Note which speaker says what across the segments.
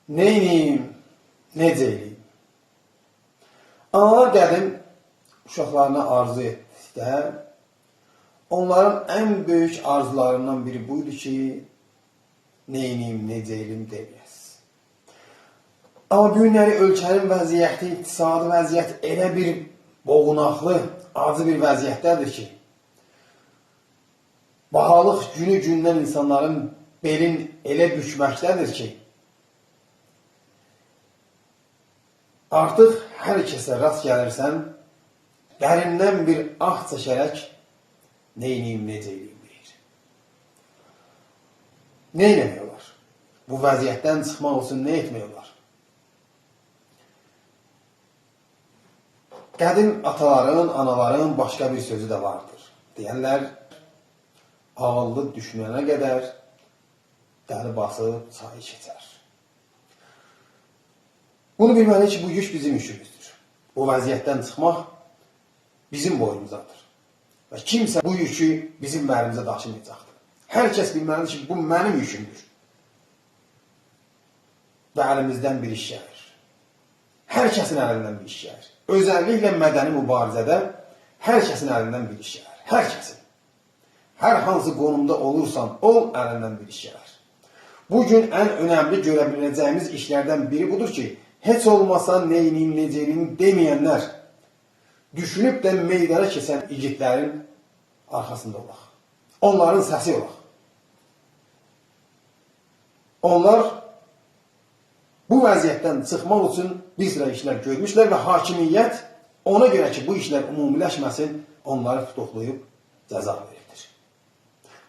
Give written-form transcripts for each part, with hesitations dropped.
Speaker 1: Neyniyim, necə eləyim? Analar qədim uşaqlarına arzu etdikdə, onların ən böyük arzularından biri buydu ki, neyniyim, necə eləyim deməyəsiz. Amma bu günləri ölkənin vəziyyəti, iqtisadi vəziyyət elə bir boğunaqlı, acı bir vəziyyətdədir ki, bahalıq günü-gündən insanların belin elə bükməkdədir ki, artıq hər kəsə rast gəlirsən, dərindən bir ah çəkərək, neyniyim, necə eləyim deyir. Nə eləmək olar? Bu vəziyyətdən çıxmaq üçün nə etmək olar? Qədim ataların, anaların başqa bir sözü də vardır. Deyənlər, ağıllı düşünənə qədər dəli basıb çayı keçər. Bunu bilməli ki, bu yük bizim yükümüzdür. Bu vəziyyətdən çıxmaq bizim boynumuzadır. Və kimsə bu yükü bizim mərimizə daşımayacaqdır. Hər kəs bilməlidir ki, bu mənim yükümdür. Və əlimizdən bir iş gəlir. Hər kəsin əlindən bir iş gəlir. Özəlliklə mədəni mübarizədə hər kəsin əlindən bir iş gəlir. Hər kəsin. Hər hansı qonumda olursan, ol, əlindən bir iş gəlir. Bugün ən önəmli görə biləcəyimiz işlərdən biri budur ki, heç olmasa neyniyim, necə eləyim deməyənlər düşünüb də meydana keçən igidlərin arxasında olaq. Onların səsi olaq. Onlar bu vəziyyətdən çıxmaq üçün bir sıra işlər görmüşlər və hakimiyyət ona görə ki, bu işlər ümumiləşməsin, onları tutuqlayıb cəza verir.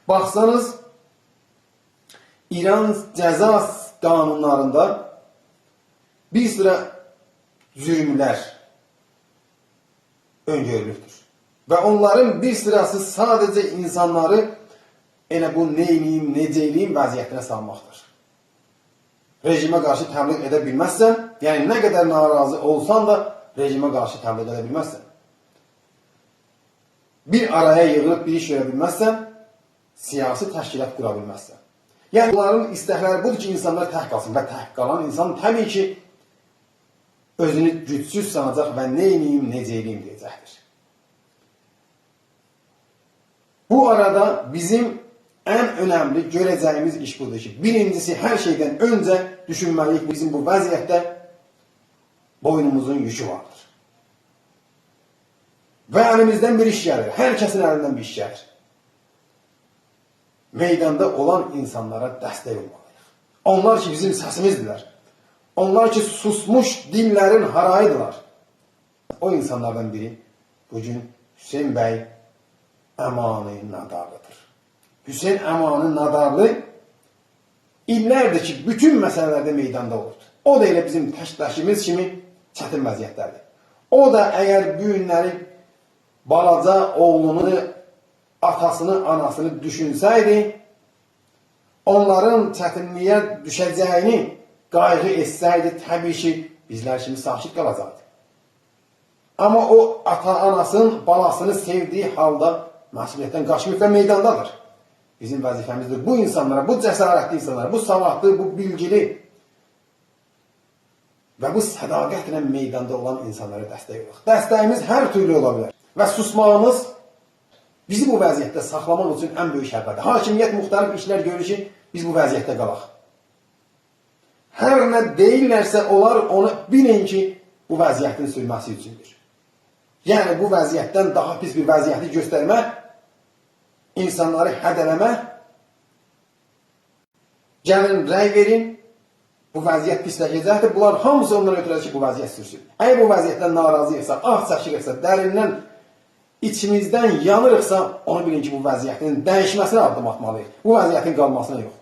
Speaker 1: Baxsanız, İran cəza qanunlarında bir sıra zülmlər öngörülüdür. Və onların bir sırası sadəcə insanları elə bu neyniyim, necə eləyim vəziyyətinə salmaqdır. Rejimə qarşı təbliğ edə bilməzsən, yəni nə qədər narazı olsan da rejimə qarşı təbliğ edə bilməzsən. Bir araya yığılıb bir iş görə bilməzsən, siyasi təşkilat qura bilməzsən. Yəni bunların istəkləri budur ki, insanlar tək qalsın və tək qalan insan təbii ki, özünü gücsüz sanacaq və neyniyim, necə eləyim deyəcəkdir. Bu arada bizim ən önəmli görəcəyimiz iş budur ki, birincisi hər şeydən öncə düşünməliyik, bizim bu vəziyyətdə boynumuzun yükü vardır. Və əlimizdən bir iş gəlir, hər kəsin əlindən bir iş gəlir. Meydanda olan insanlara dəstək olmalıyıq. Onlar ki, bizim səsimizdirlər. Onlar ki, susmuş dillərin harayıdırlar. O insanlardan biri bugün Hüseyin bəy Əmanı Nadarlıdır. Hüseyin Əmanı Nadarlı illərdir ki, bütün məsələlərdə meydanda olurdu. O da elə bizim təşkilatımız kimi çətin vəziyyətlərdir. O da əgər bu günləri balaca oğlunu, atasını, anasını düşünsəydi, onların çətinliyə düşəcəyini qayğı etsəydi, təbii ki, bizlər kimi sakit qalacaqdı. Amma o ata-anasının balasını sevdiyi halda məsuliyyətdən qaçmayıb və meydandadır. Bizim vəzifəmizdir bu insanlara, bu cəsarətli insanlara, bu savadlı, bu bilgili və bu sədaqətlə meydanda olan insanlara dəstək olaq. Dəstəyimiz hər türlü ola bilər və susmağımız bizi bu vəziyyətdə saxlamaq üçün ən böyük şərbədir. Hakimiyyət müxtəlif işlər görür ki, biz bu vəziyyətdə qalaq. Hər nə deyirlərsə, onlar onu bilin ki, bu vəziyyətin sürməsi üçündür. Yəni, bu vəziyyətdən daha pis bir vəziyyəti göstərmə, insanları hədələmə, gəlin, rəy verin, bu vəziyyət pisləşəcəkdir. Bunlar hamısı ondan ötürür ki, bu vəziyyət sürsün. Əgər bu vəziyyətdən narazıyıqsa, ah çəkiriksə, dərindən, içimizdən yanırıqsa, onu bilin ki, bu vəziyyətin dəyişməsinə addım atmalıyıq. Bu vəziyyətin qalmasına yox.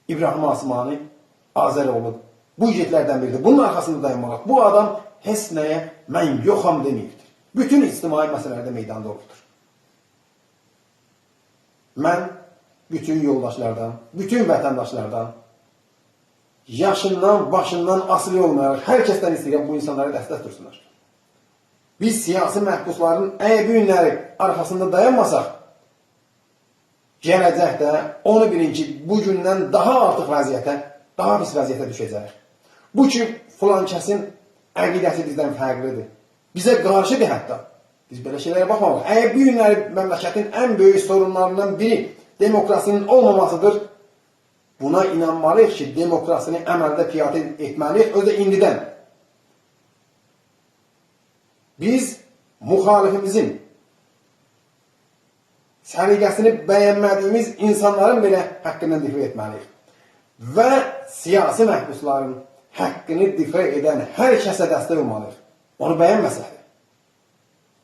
Speaker 1: İbrahim Asmani Azəroğlu bu igidlərdən biridir. Bunun arxasında dayanmalıq. Bu adam heç nəyə mən yoxam deməyibdir. Bütün ictimai məsələlərdə meydanda olubdur. Mən bütün yoldaşlardan, bütün vətəndaşlardan, yaşından, başından asılı olmayaraq hər kəsdən istəyirəm bu insanlara dəstək dursunlar. Biz siyasi məhbusların əgər bu günləri arxasında dayanmasaq, gələcəkdə onu bilin ki, bugündən daha artıq vəziyyətə daha pis vəziyyətə düşəcəyik. Bu ki, filan kəsin əqidəsi bizdən fərqlidir. Bizə qarşıdır hətta. Biz belə şeylərə baxmalıyıq. Əgər bu günləri məmləkətin ən böyük sorunlarından biri demokrasinin olmamasıdır, buna inanmalıyıq ki, demokrasini əməldə piyada etməliyik, özü indidən. Biz müxalifimizin səliqəsini bəyənmədiyimiz insanların belə haqqından difə etməliyik. Və siyasi məhbusların haqqını difə edən hər kəsə dəstək olmalıyıq. Onu bəyənməsək də.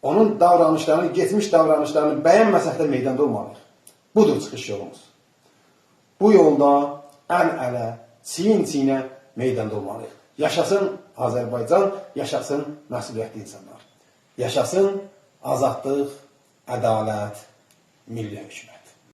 Speaker 1: Onun davranışlarını, geçmiş davranışlarını bəyənməsək də meydanda olmalıyıq. Budur çıxış yolumuz. Bu yolda əl-ələ, çiyin-çiyinə meydanda olmalıyıq. Yaşasın Azərbaycan, yaşasın məsuliyyətli insanlar. Yaşasın azadlıq, ədalət, milli hökumət.